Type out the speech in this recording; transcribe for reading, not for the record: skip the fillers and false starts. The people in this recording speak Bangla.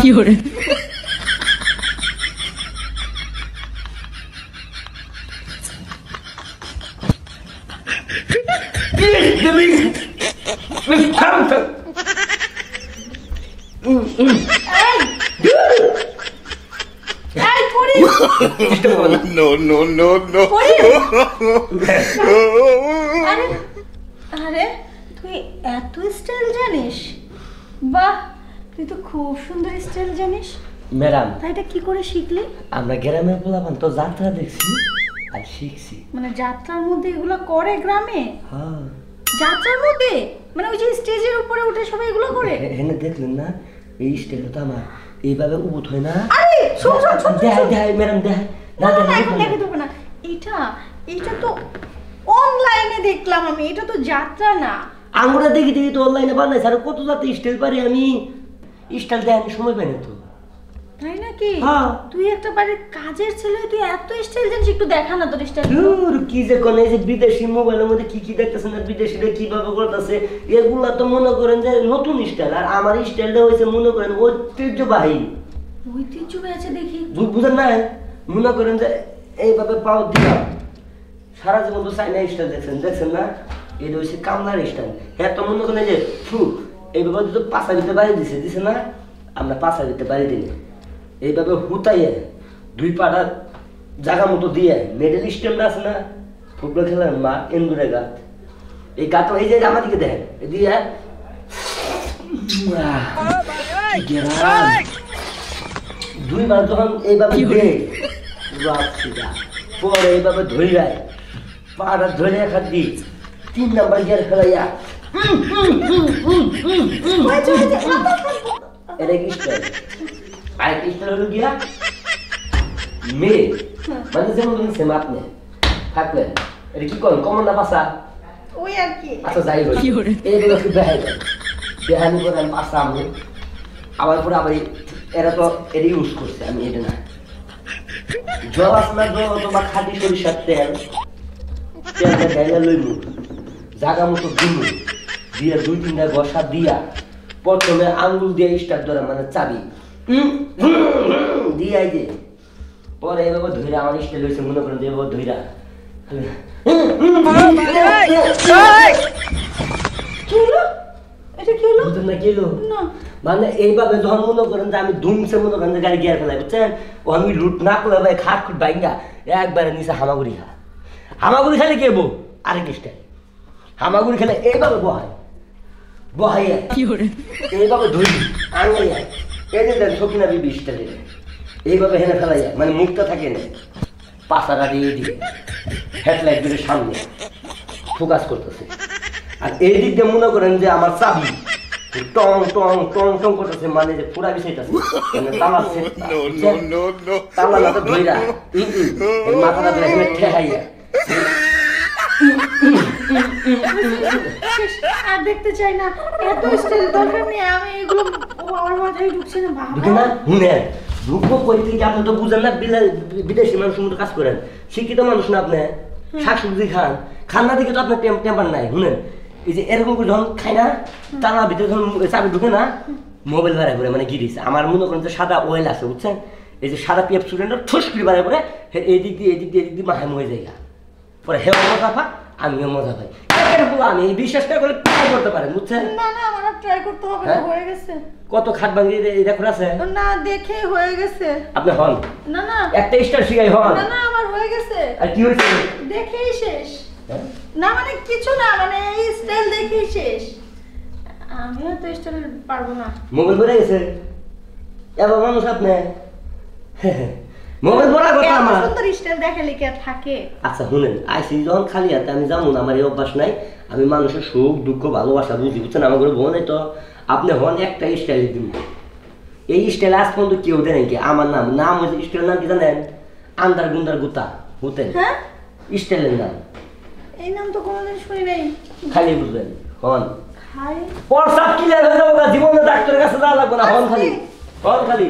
কি করে No, no, no, no. আরে তুই এত স্টাইল জানিস? বাহ, তুই তো খুব সুন্দর স্টাইল জানিস ম্যাডাম। তাই এটা কি করে শিখলি? আমরা গ্রামের পোলাপান তো যাত্রা দেখছি আর শিখছি। মানে যাত্রার মধ্যে এগুলো করে গ্রামে? হ্যাঁ। যাত্রার মধ্যে মানে ওই যে স্টেজের উপরে উঠে সবাই এগুলো করে? এখানে দেখলেন না এই স্টাইলটা তো আমার এইভাবে উবুত হয় না। আরে শোন শোন শোন দেখাই ম্যাডাম দেখাই না এখন দেখে দেবো না। এটা তো অনলাইনে দেখলাম আমি, এটা তো যাত্রা না। আঙুরা দেখি দেখি তো অনলাইনে বানাইছে আর কত যাতে স্টাইল পারি আমি। স্টাইল দেখানি সময় পাই না তো। তাই নাকি? হ্যাঁ। তুই একটা বাড়ির কাজের ছেলে, তুই এত স্টাইল জানিস? একটু দেখা না তোর স্টাইল। দূর কি যে কোন এই যে বিদেশি মোবাইলের মধ্যে কি কি দেখতেছেন না, বিদেশিরা কিভাবে করতেছে এগুলা তো মনে করেন যে নতুন স্টাইল, আর আমার স্টাইলটা হয়েছে মনে করেন ঐতিহ্যবাহী। ঐতিহ্যবাহী আছে দেখি। বুঝেন না? মনে করেন যে এইভাবে পাও দিলাম সারা জীবন তো চাইনা স্টাইল দেখছেন না? এটা হচ্ছে কামলার স্টাইল। হ্যাঁ তো মনে করেন যে এইভাবে তো পাশা দিতে বাড়ি দিছে না, আমরা পাশা দিতে বাড়ি দিই এইভাবে হুতাইয়ে দুই পাটা জায়গা মতো দিয়ে মেডেল স্ট্যান্ড আছে না ফুটবল খেলার মাঠ এন্দুরে গাছ, এই গাছটা এই যে আমার দিকে দেখেন দিয়ে দুইবার যখন এইভাবে পরে এইভাবে ধরে যায় পাটা ধরে খাত দি 3 নাম্বার গিয়ার ফেলাইয়া এটা কি স্টাইল? আর কি স্টাইল হলো গিয়া মেয়ে মানে যেমন তুমি সেম আপনি থাকলেন এটা কি করেন কমন না পাশা ওই আর কি। আচ্ছা যাই হোক এইগুলো একটু বেহানি করে আমি পাশা আমি আবার পরে আবার এরা তো এটা ইউজ করছে আমি এটা না জল আসনা জল তোমার খাঁটি সরিষার তেল তেলটা ঢেলে লইমু জাগা মতো দিমু দিয়ে 2-3টা ঘষা দিয়া প্রথমে আঙ্গুল দিয়ে স্টার্ট ধরে মানে চাবি দিয়ে যে পরে এভাবে ধইরা আমার স্টাইল হয়েছে মনে করেন যে এভাবে ধইরা মানে এইভাবে যখন মনে করেন যে আমি ধুমছে মনে করেন যে গাড়ি গিয়ার ফেলাই বুঝছেন ও আমি লুট না করলে ভাই খাট খুট বাইঙ্গা একবারে নিচে হামাগুড়ি হামাগুড়ি খেলে কে বউ আরেক স্টাইল হামাগুড়ি খেলে এইভাবে বহাইয়া এইভাবে ধরি আঙাইয়া এই যে দেন সকিনা বিবি স্টাইল এইভাবে হেনে ফেলাইয়া মানে মুখটা থাকে না পাশাটা দিয়ে দিকে হেডলাইট দিয়ে সামনে ফোকাস করতেছে আর এই দিক দিয়ে মনে করেন যে আমার চাবি টং টং টং টং করতেছে মানে যে পুরা বিষয়টাছে মানে তালা তালা না তো ধইরা মাথাটা ধরে হেনে ঠেহাইয়া আর দেখতে চাই না এত স্টাইল দরকার নেই আমি এগুলো আমার মাথায় ঢুকছে না বাবা ঢুকে না শুনে ঢুকবো কই থেকে আপনি তো বুঝেন না বিদেশি মানুষের মতো কাজ করেন শিক্ষিত মানুষ না আপনি শাকসবজি খান না দিকে তো আপনার টেম্পার নাই শুনেন এই যে এরকম করে যখন খাই না তালা ভিতরে যখন চাবি ঢুকে না মোবাইল বাড়ায় করে মানে গিরিস আমার মনে করেন যে সাদা অয়েল আছে বুঝছেন এই যে সাদা পিএফ স্টুডেন্টের ঠোস করে বাড়ায় পরে এদিক দিয়ে মাহায় ময়ে যায় পরে হেও মজা পা আমিও মজা পাই আমি বিশ্বাস করে ট্রাই করতে পারেন বুঝছেন না না আমার ট্রাই করতে হবে না হয়ে গেছে কত খাট ভাঙি এটা খোলা আছে না দেখে হয়ে গেছে আপনি হন না না একটা স্টার শিখাই হন না না আমার হয়ে গেছে আর কি হইছে দেখেই শেষ না মানে কিছু না মানে এই স্টাইল দেখেই শেষ আমিও তো স্টাইল পারবো না মোবাইল পড়ে গেছে এবার মানুষ আপনি মোবাইল পড়া কথা আমার সুন্দর স্টাইল দেখালে কি আর থাকে আচ্ছা শুনেন আইসি যখন খালি হাতে আমি যাবো না আমার এই অভ্যাস নাই আমি মানুষের সুখ দুঃখ ভালোবাসা বুঝি বুঝছেন আমার ঘরে বোন তো আপনি হন একটা স্টাইল দিন এই স্টাইল আজ পর্যন্ত কেউ দেয় নাকি আমার নাম হচ্ছে স্টাইল নাম কি জানেন আন্দার গুন্দার গুতা হতেন হ্যাঁ স্টাইলের নাম এই নাম তো কোনোদিন শুনি নাই খালি বুঝবেন হন খাই পর সব ক্লিয়ার হয়ে যাবো জীবনে ডাক্তারের কাছে যাওয়া লাগবে না হন খালি